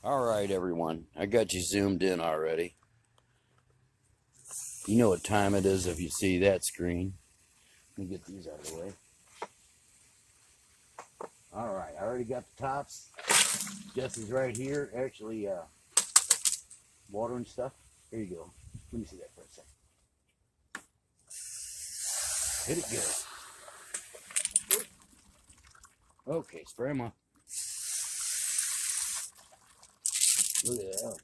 Alright everyone, I got you zoomed in already. You know what time it is if you see that screen. Let me get these out of the way. Alright, I already got the tops. Jesse's right here, actually watering stuff. Here you go. Let me see that for a second. Hit it good. Okay, spray them on. Look at that.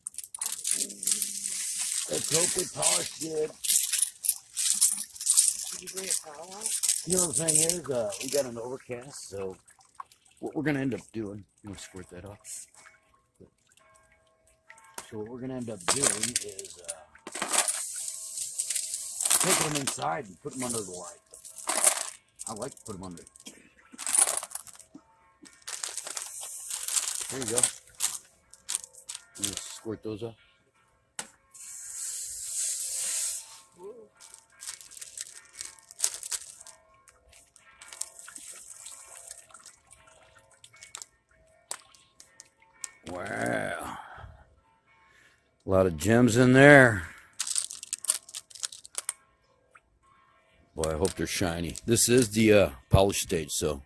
Let's hope we polish good. Did you bring a towel out? You know the thing is, we got an overcast, so what we're going to end up doing, I'm going to squirt that off. So what we're going to end up doing is taking them inside and put them under the light. I like to put them under. There you go. I'm going to squirt those up. Wow. A lot of gems in there. Boy, I hope they're shiny. This is the polish stage, so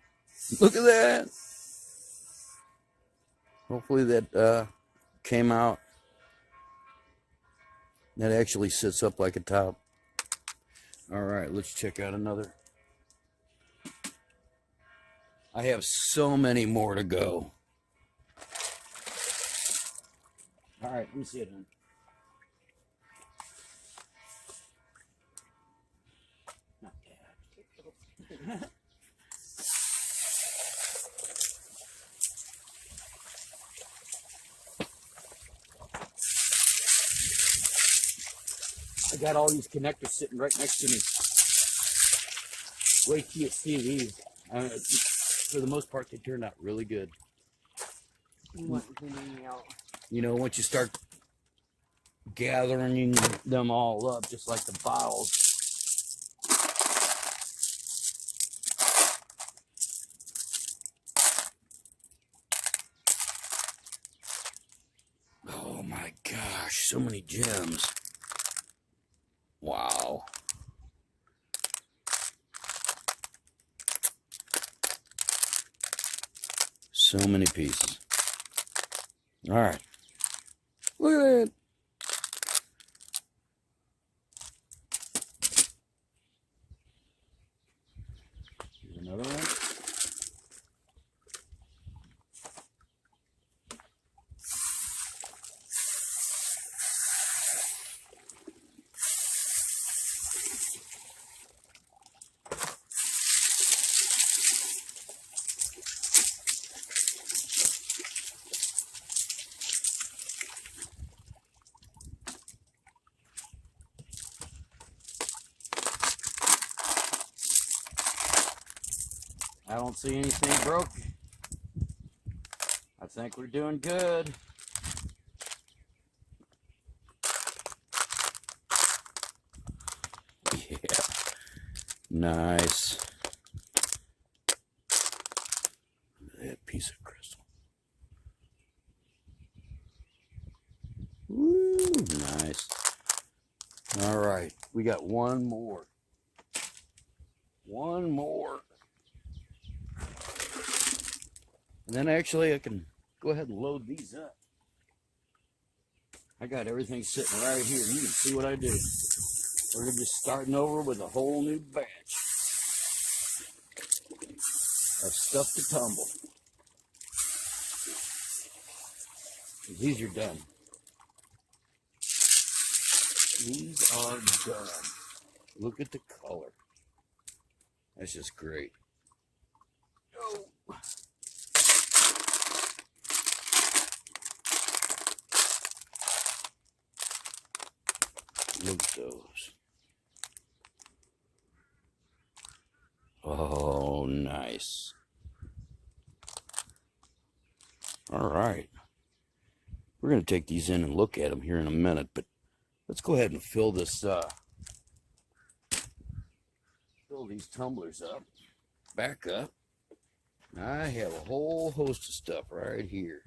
look at that. Hopefully that came out. That actually sits up like a top. All right, let's check out another. I have so many more to go. All right, let me see it, man. Not bad. I got all these connectors sitting right next to me. Wait till you see these. For the most part, they turned out really good. What cleaning out? You know, once you start gathering them all up, just like the bottles. Oh my gosh, so many gems. Wow. So many pieces. All right. Look at that. Here's another one. I don't see anything broke. I think we're doing good. Yeah. Nice. Look at that piece of crystal. Woo, nice. All right, we got one more. One more. And then actually I can go ahead and load these up. I got everything sitting right here. You can see what I do. We're just starting over with a whole new batch of stuff to tumble. These are done. These are done. Look at the color. That's just great. Oh. Look at those. Oh, nice. All right. We're going to take these in and look at them here in a minute, but let's go ahead and fill this, fill these tumblers up. Back up. I have a whole host of stuff right here.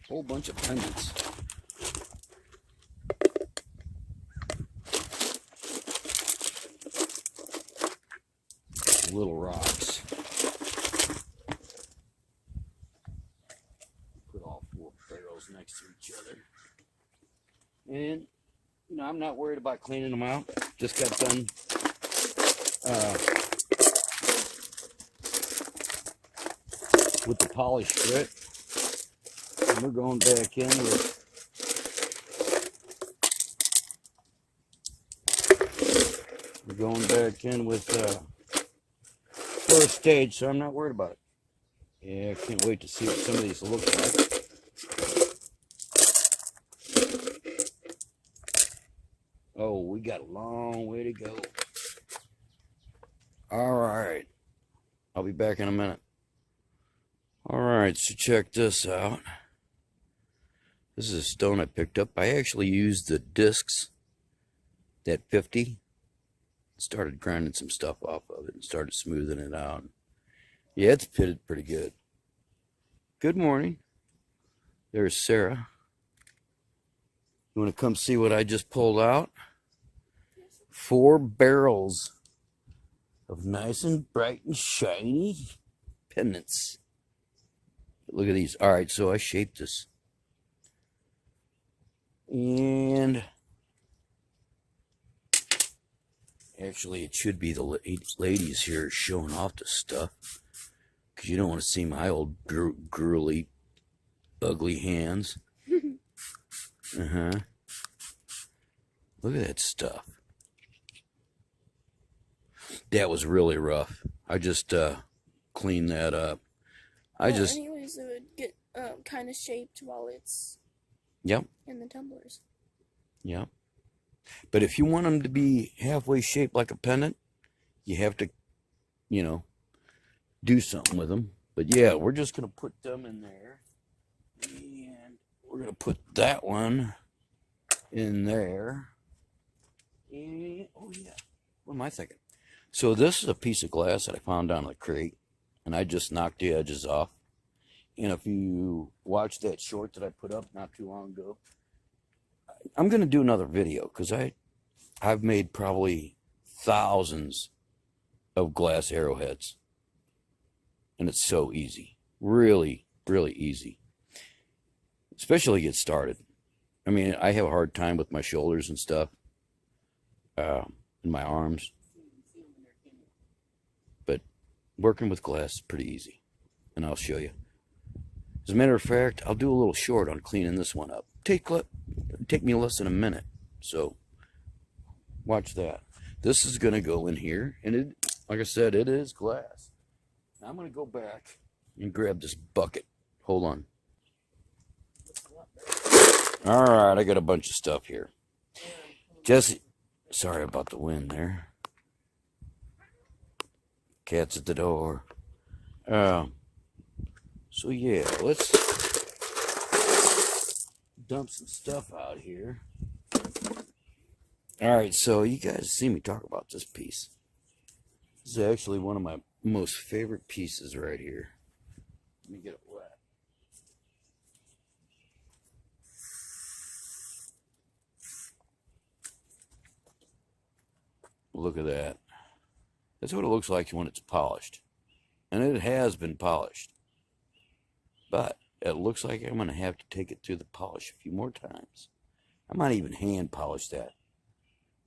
Whole bunch of pendants. Little rocks. Put all 4 barrels next to each other. And, you know, I'm not worried about cleaning them out. Just got done with the polish grit. And we're going back in with first stage, so I'm not worried about it. Yeah, I can't wait to see what some of these look like. Oh, we got a long way to go. Alright. I'll be back in a minute. Alright, so check this out. This is a stone I picked up. I actually used the discs, that 50. Started grinding some stuff off of it and started smoothing it out. Yeah, it's pitted pretty good. Good morning. There's Sarah. You want to come see what I just pulled out? 4 barrels of nice and bright and shiny pendants. Look at these. Alright, so I shaped this. And actually, it should be the ladies here showing off the stuff. Because you don't want to see my old gruely, ugly hands. Look at that stuff. That was really rough. I just cleaned that up. Anyways, it would get kind of shaped while it's in the tumblers. Yep. But if you want them to be halfway shaped like a pendant, you have to, you know, do something with them. But yeah, we're just going to put them in there. And we're going to put that one in there. And, oh yeah, what am I thinking? So this is a piece of glass that I found down in the crate. And I just knocked the edges off. And if you watch that short that I put up not too long ago, I'm going to do another video because I've made probably thousands of glass arrowheads. And it's so easy. Really, really easy. Especially to get started. I mean, I have a hard time with my shoulders and stuff. And my arms. But working with glass is pretty easy. And I'll show you. As a matter of fact, I'll do a little short on cleaning this one up. Take me less than a minute. So, watch that. This is going to go in here. And it, like I said, it is glass. Now I'm going to go back and grab this bucket. Hold on. Alright, I got a bunch of stuff here. Jesse, sorry about the wind there. Cat's at the door. So yeah, let's dump some stuff out here. Alright, so you guys see me talk about this piece. This is actually one of my most favorite pieces right here. Let me get it wet. Look at that. That's what it looks like when it's polished. And it has been polished. But it looks like I'm going to have to take it through the polish a few more times. I might even hand polish that.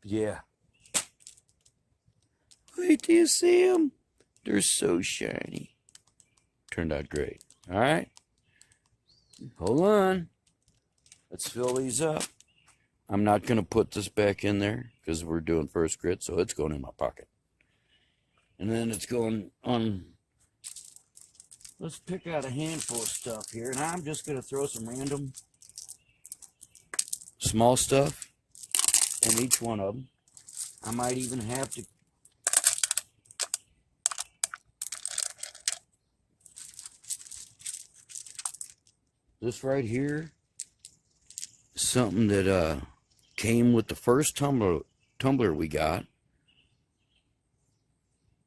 But yeah. Wait till you see them. They're so shiny. Turned out great. Alright. Hold on. Let's fill these up. I'm not going to put this back in there because we're doing first grit, so it's going in my pocket. And then it's going on. Let's pick out a handful of stuff here. And I'm just going to throw some random small stuff in each one of them. I might even have to this right here is something that came with the first tumbler we got.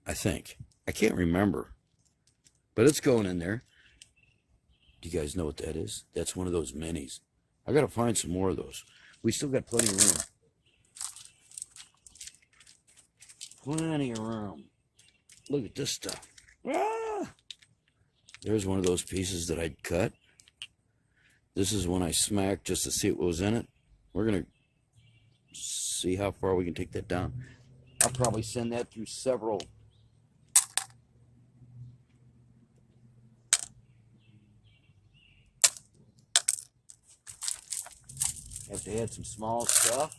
I think. I can't remember. But it's going in there. Do you guys know what that is? That's one of those minis. I got to find some more of those. We still got plenty of room. Plenty of room. Look at this stuff. Ah! There's one of those pieces that I'd cut. This is one I smacked just to see what was in it. We're going to see how far we can take that down. I'll probably send that through several. Have to add some small stuff.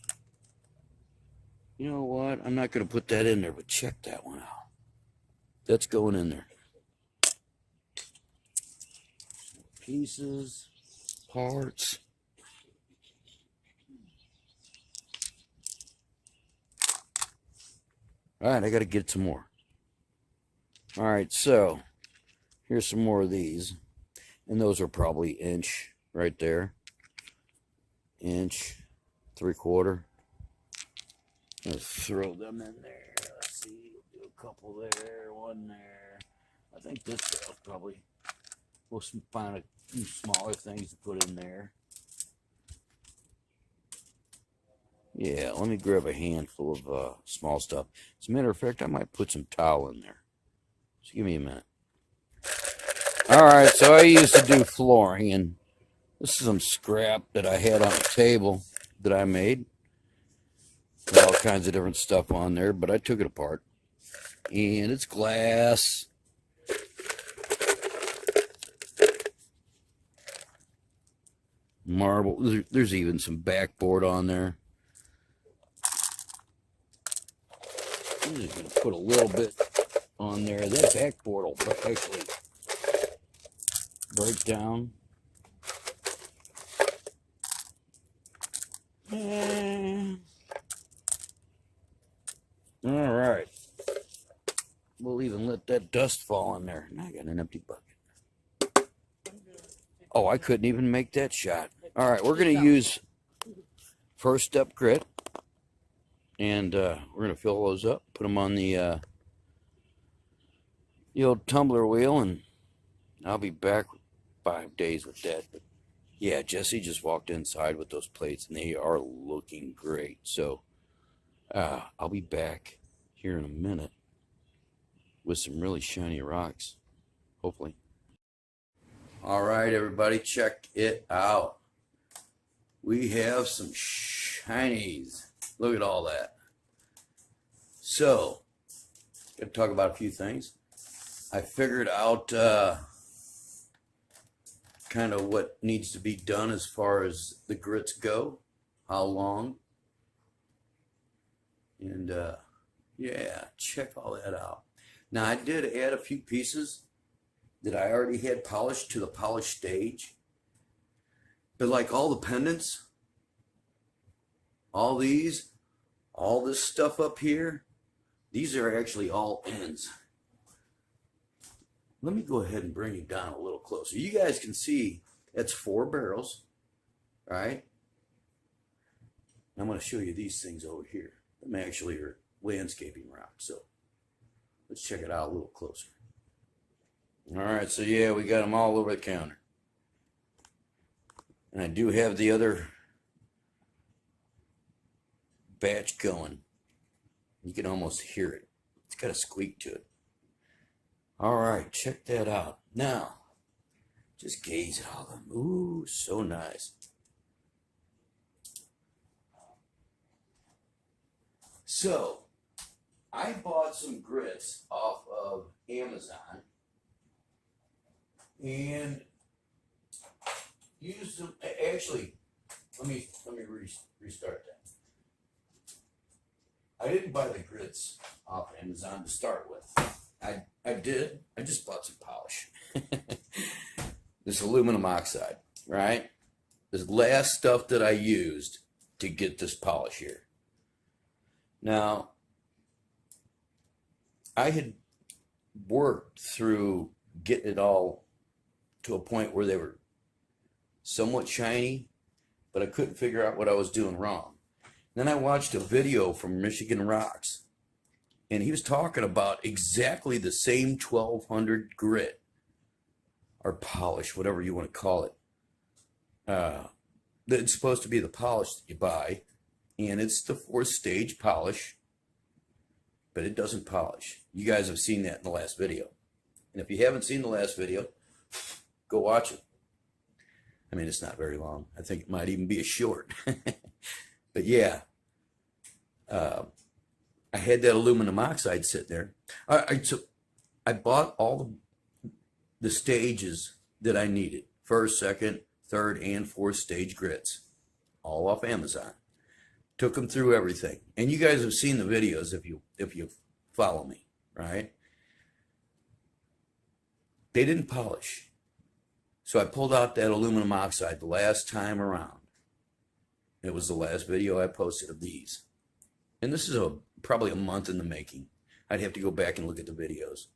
You know what? I'm not going to put that in there, but check that one out. That's going in there. Pieces, parts. All right, I got to get some more. All right, so here's some more of these. And those are probably inch right there. Inch, 3/4. Let's throw them in there. Let's see, do a couple there, one there. I think this will probably, we'll find a few smaller things to put in there. Yeah, let me grab a handful of small stuff. As a matter of fact, I might put some towel in there. Just give me a minute. All right, so I used to do flooring, and this is some scrap that I had on the table that I made. All kinds of different stuff on there, but I took it apart. And it's glass. Marble. There's even some backboard on there. I'm just going to put a little bit on there. That backboard will actually break down. All right. We'll even let that dust fall in there. Now I got an empty bucket. Oh, I couldn't even make that shot. All right, we're going to use first step grit. And we're going to fill those up, put them on the old tumbler wheel, and I'll be back 5 days with that. But yeah, Jesse just walked inside with those plates, and they are looking great. So I'll be back here in a minute with some really shiny rocks, hopefully. All right, everybody, check it out. We have some shinies. Look at all that. So, got to talk about a few things. I figured out kind of what needs to be done as far as the grits go, how long. And yeah, check all that out. Now, I did add a few pieces that I already had polished to the polish stage. But like all the pendants, all these, all this stuff up here, these are actually all ends. Let me go ahead and bring you down a little closer. You guys can see that's 4 barrels, right? I'm going to show you these things over here. Them actually are landscaping rocks, so let's check it out a little closer. All right, so yeah, we got them all over the counter. And I do have the other batch going. You can almost hear it. It's got a squeak to it. All right, check that out. Now, just gaze at all of them. Ooh, so nice. So, I bought some grits off of Amazon and used them. Actually, let me restart that. I didn't buy the grits off Amazon to start with. I did. I just bought some polish. This aluminum oxide, right? This last stuff that I used to get this polish here. Now, I had worked through getting it all to a point where they were somewhat shiny, but I couldn't figure out what I was doing wrong. Then I watched a video from Michigan Rocks, and he was talking about exactly the same 1200 grit or polish, whatever you want to call it. It's supposed to be the polish that you buy, and it's the 4th stage polish, but it doesn't polish. You guys have seen that in the last video. And if you haven't seen the last video, go watch it. I mean, it's not very long. I think it might even be a short. But yeah, I had that aluminum oxide sitting there. So I bought all the stages that I needed. 1st, 2nd, 3rd, and 4th stage grits. All off Amazon. Took them through everything. And you guys have seen the videos if you follow me, right? They didn't polish. So I pulled out that aluminum oxide the last time around. It was the last video I posted of these. And this is probably a month in the making. I'd have to go back and look at the videos.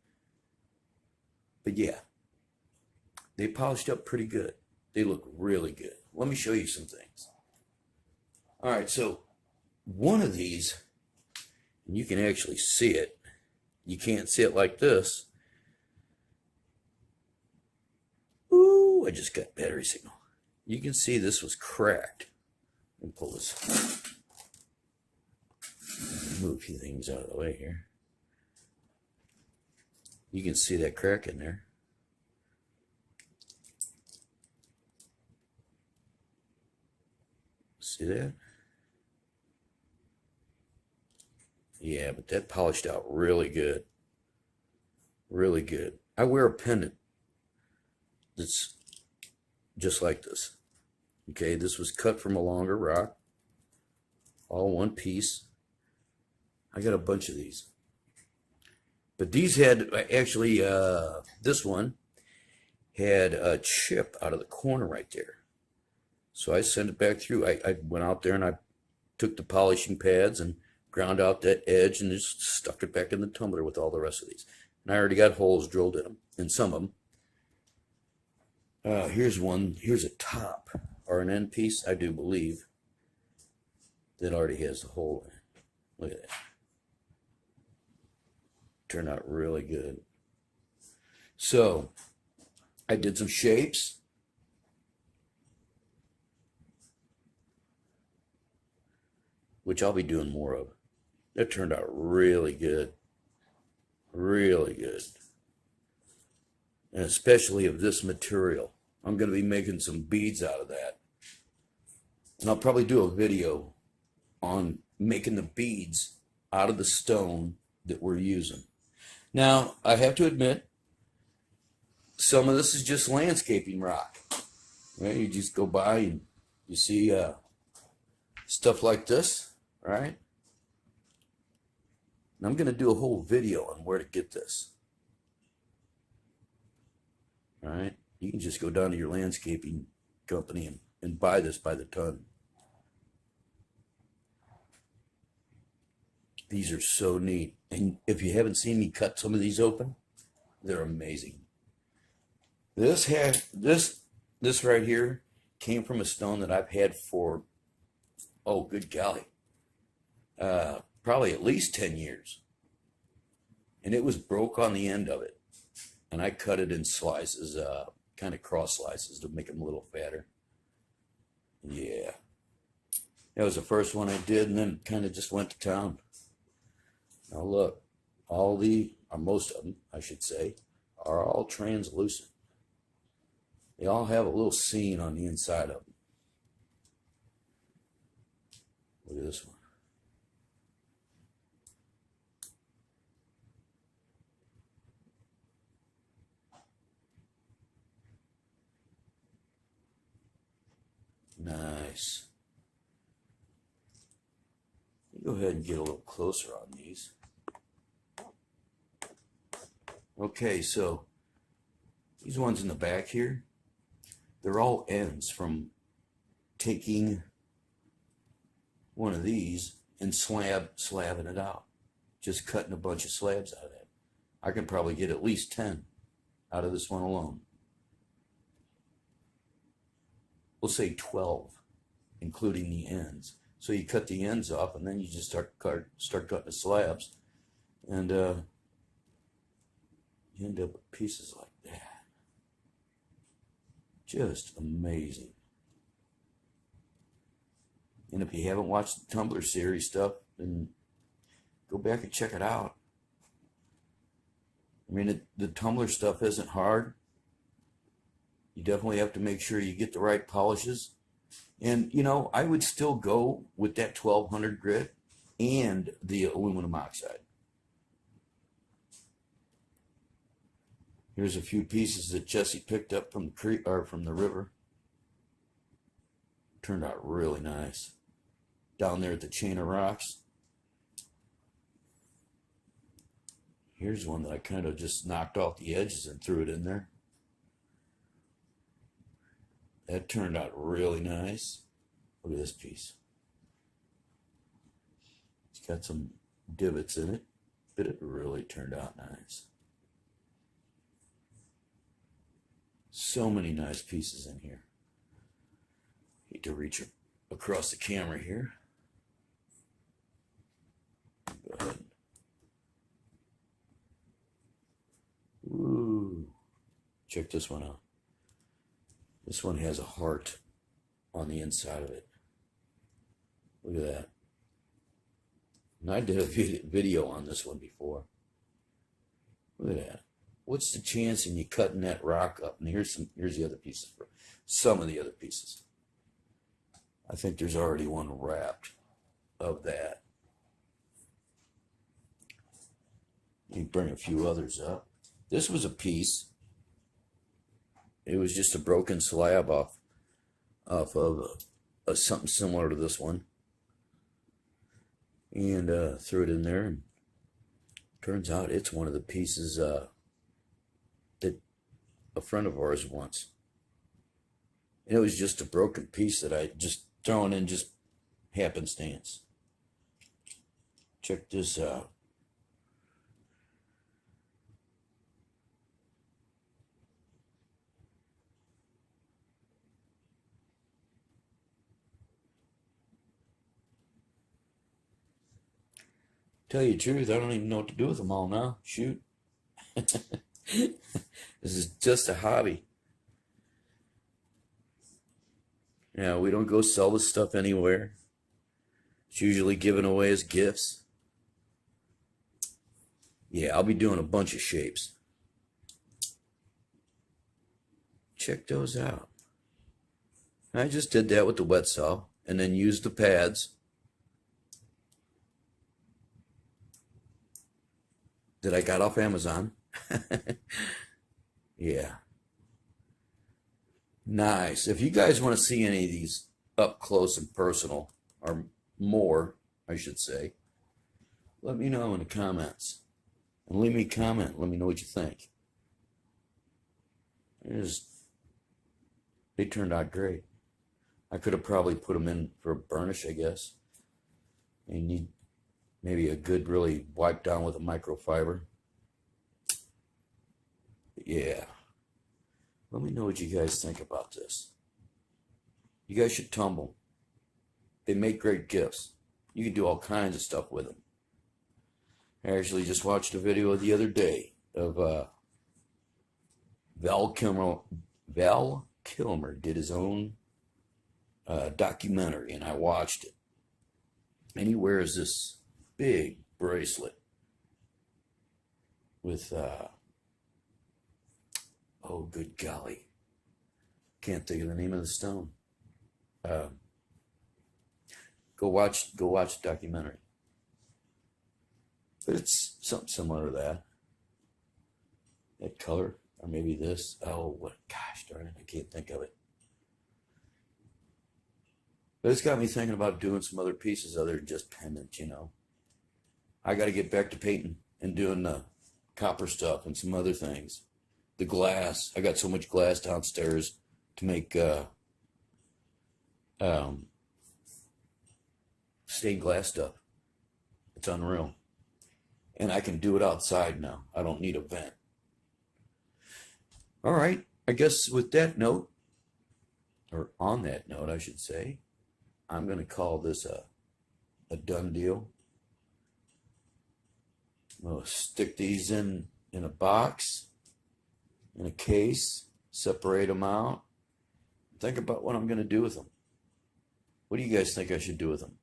But yeah, they polished up pretty good. They look really good. Let me show you some things. All right, so one of these, and you can actually see it. You can't see it like this. Ooh, I just got battery signal. You can see this was cracked. Let me pull this. Move a few things out of the way here. You can see that crack in there. See that? Yeah, but that polished out really good. Really good. I wear a pendant that's just like this. Okay, this was cut from a longer rock. All one piece. I got a bunch of these. But these had, actually, this one had a chip out of the corner right there. So I sent it back through. I went out there and I took the polishing pads and ground out that edge and just stuck it back in the tumbler with all the rest of these. And I already got holes drilled in them, in some of them. Here's one. Here's a top or an end piece, I do believe, that already has a hole in it. Look at that. Turned out really good. So I did some shapes. Which I'll be doing more of. That turned out really good. Really good. And especially of this material. I'm going to be making some beads out of that. And I'll probably do a video on making the beads out of the stone that we're using. Now, I have to admit, some of this is just landscaping rock. Right? You just go by and you see stuff like this, right? And I'm going to do a whole video on where to get this. All right? You can just go down to your landscaping company and buy this by the ton. These are so neat. And if you haven't seen me cut some of these open, they're amazing. This right here came from a stone that I've had for, oh, good golly, probably at least 10 years. And it was broke on the end of it. And I cut it in slices, kind of cross slices to make them a little fatter. Yeah. That was the first one I did, and then kind of just went to town. Now look, or most of them, I should say, are all translucent. They all have a little seam on the inside of them. Look at this one. Nice. Go ahead and get a little closer on these. Okay, so these ones in the back here, they're all ends from taking one of these and slabbing it out. Just cutting a bunch of slabs out of it. I can probably get at least 10 out of this one alone. We'll say 12, including the ends. So you cut the ends off, and then you just start cutting the slabs, and you end up with pieces like that. Just amazing. And if you haven't watched the Tumbler series stuff, then go back and check it out. I mean, the Tumbler stuff isn't hard. You definitely have to make sure you get the right polishes. And, you know, I would still go with that 1200 grit and the aluminum oxide. Here's a few pieces that Jesse picked up from the creek or from the river. Turned out really nice. Down there at the chain of rocks. Here's one that I kind of just knocked off the edges and threw it in there. That turned out really nice. Look at this piece. It's got some divots in it, but it really turned out nice. So many nice pieces in here. Need to reach across the camera here. Go ahead. Ooh. Check this one out. This one has a heart on the inside of it. Look at that. And I did a video on this one before. Look at that. What's the chance in you cutting that rock up? And here's the other pieces. Some of the other pieces. I think there's already one wrapped of that. You bring a few others up. This was a piece. It was just a broken slab off of something similar to this one. And threw it in there. And turns out it's one of the pieces that a friend of ours wants. And it was just a broken piece that I just thrown in just happenstance. Check this out. Tell you the truth, I don't even know what to do with them all now. Shoot. This is just a hobby. Yeah, we don't go sell this stuff anywhere. It's usually given away as gifts. Yeah, I'll be doing a bunch of shapes. Check those out. I just did that with the wet saw and then used the pads that I got off Amazon. Yeah. Nice. If you guys want to see any of these up close and personal, or more, I should say, let me know in the comments. And leave me a comment. Let me know what you think. They turned out great. I could have probably put them in for a burnish, I guess. You need maybe a good, really wipe down with a microfiber. But yeah. Let me know what you guys think about this. You guys should tumble. They make great gifts. You can do all kinds of stuff with them. I actually just watched a video the other day of Val Kilmer did his own documentary, and I watched it. And he wears this big bracelet with, oh, good golly. Can't think of the name of the stone. Go watch the documentary. But it's something similar to that. That color, or maybe this. Oh, what? Gosh darn it, I can't think of it. But it's got me thinking about doing some other pieces other than just pendants, you know. I got to get back to painting and doing the copper stuff and some other things. The glass. I got so much glass downstairs to make stained glass stuff. It's unreal. And I can do it outside now. I don't need a vent. All right. I guess with that note, or on that note, I should say, I'm going to call this a done deal. I'm going to stick these in a box, in a case, separate them out, Think about what I'm going to do with them. What do you guys think I should do with them?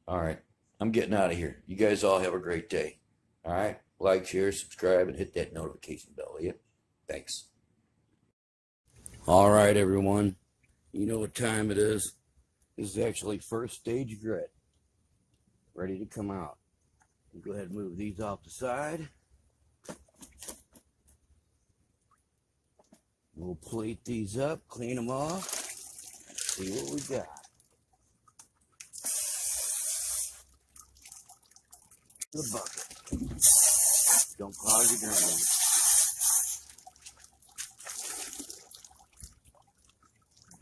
All right. I'm getting out of here. You guys all have a great day. All right. Like, share, subscribe, and hit that notification bell, will you? Thanks. All right, everyone. You know what time it is. This is actually first stage grit. Ready to come out. Go ahead and move these off the side. We'll plate these up, clean them off, see what we got. The bucket. Don't clog your drain.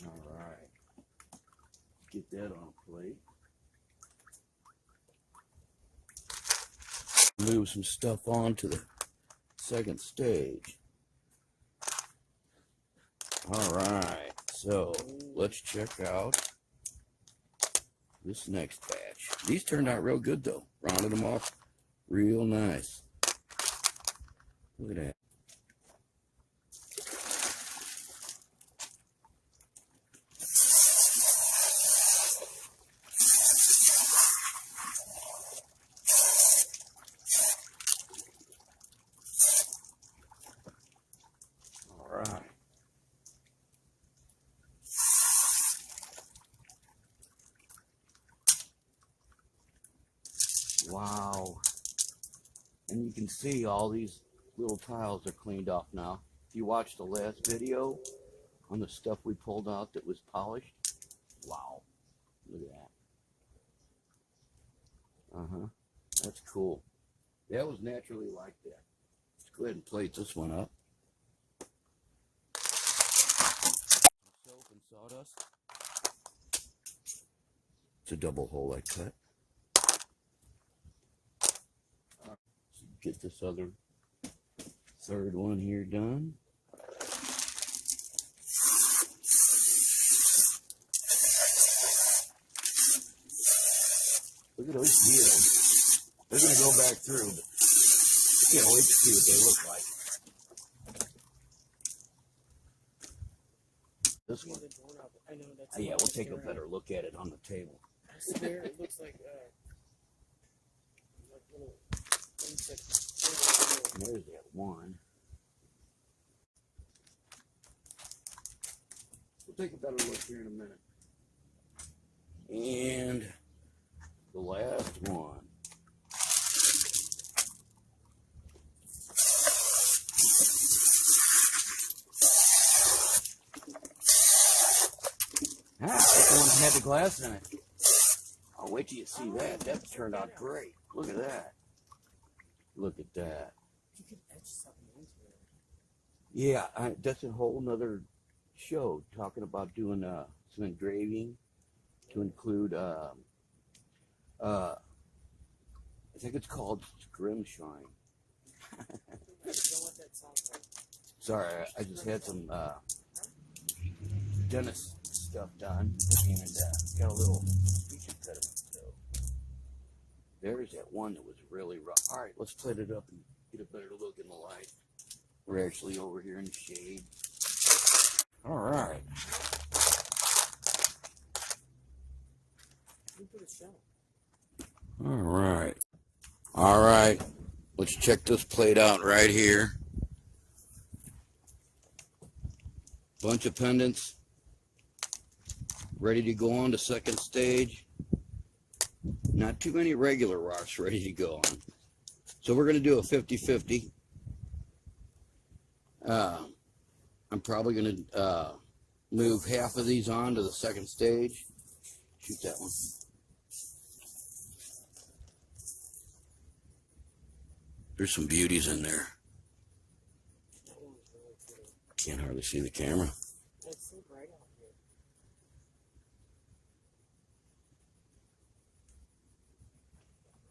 All right. Get that on a plate. Move some stuff on to the second stage. All right, so let's check out this next batch. These turned out real good though. Rounded them off real nice. Look at that. All right. Wow. And you can see all these little tiles are cleaned off now. If you watched the last video on the stuff we pulled out that was polished, wow. Look at that. Uh-huh. That's cool. That was naturally like that. Let's go ahead and plate this one up. Soap and sawdust. It's a double hole I cut. Get this other third one here done. Look at those wheels. They're going to go back through, but I can't wait to see what they look like. This one. I know that's. Yeah, we'll take a better look at it on the table. I swear it looks like little insects. There's that one. We'll take a better look here in a minute. And the last one. That's the one that had the glass in it. I'll wait till you see that. That turned out great. Look at that. Look at that. You could etch something into it. Yeah, that's a whole nother show talking about doing some engraving to include, I think it's called Scrimshine. I don't know what that sounds like. Sorry, I just had some dentist stuff done and got a little speech impediment. So there's that one that was really rough. All right, let's plate it up and get a better look in the light. We're actually over here in the shade. All right. All right. All right. Let's check this plate out right here. Bunch of pendants. Ready to go on to second stage. Not too many regular rocks ready to go on. So we're going to do a 50-50. I'm probably going to move half of these on to the second stage. Shoot that one. There's some beauties in there. Can't hardly see the camera. It's so bright out here.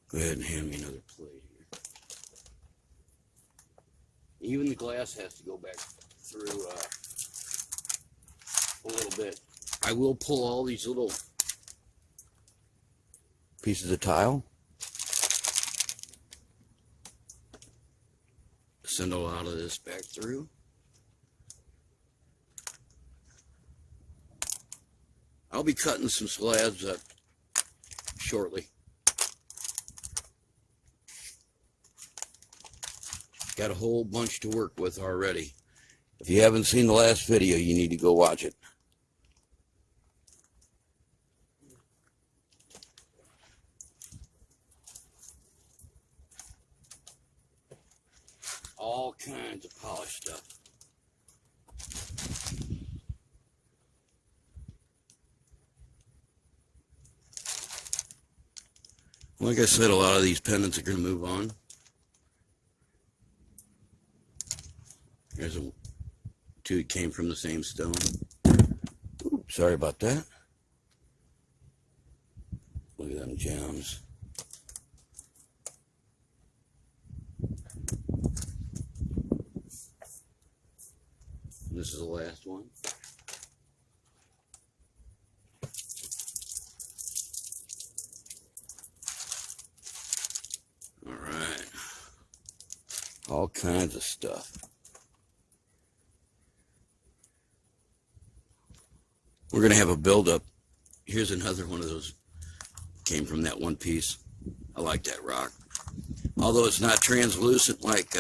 Go ahead and hand me another plate here. Even the glass has to go back through a little bit. I will pull all these little pieces of tile. Send a lot of this back through. I'll be cutting some slabs up shortly. Got a whole bunch to work with already. If you haven't seen the last video, you need to go watch it. All kinds of polished stuff. Like I said, a lot of these pendants are going to move on. There's two that came from the same stone. Oops, sorry about that. Look at them gems. This is the last one. All right. All kinds of stuff. We're going to have a build-up. Here's another one of those. Came from that one piece. I like that rock. Although it's not translucent like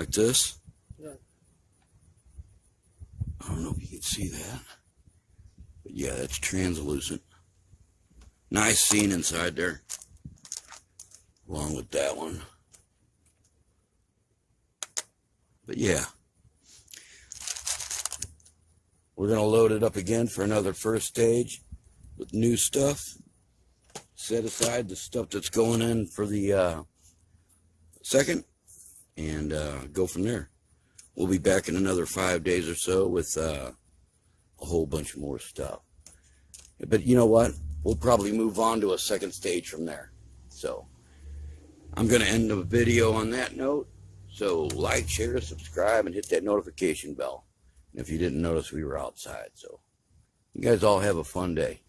this. Yeah. I don't know if you can see that. But yeah, that's translucent. Nice scene inside there. Along with that one. But yeah. We're going to load it up again for another first stage with new stuff. Set aside the stuff that's going in for the second and go from there. We'll be back in another 5 days or so with a whole bunch more stuff. But you know what? We'll probably move on to a second stage from there. So I'm going to end the video on that note. So like, share, subscribe, and hit that notification bell. And if you didn't notice, we were outside. So you guys all have a fun day.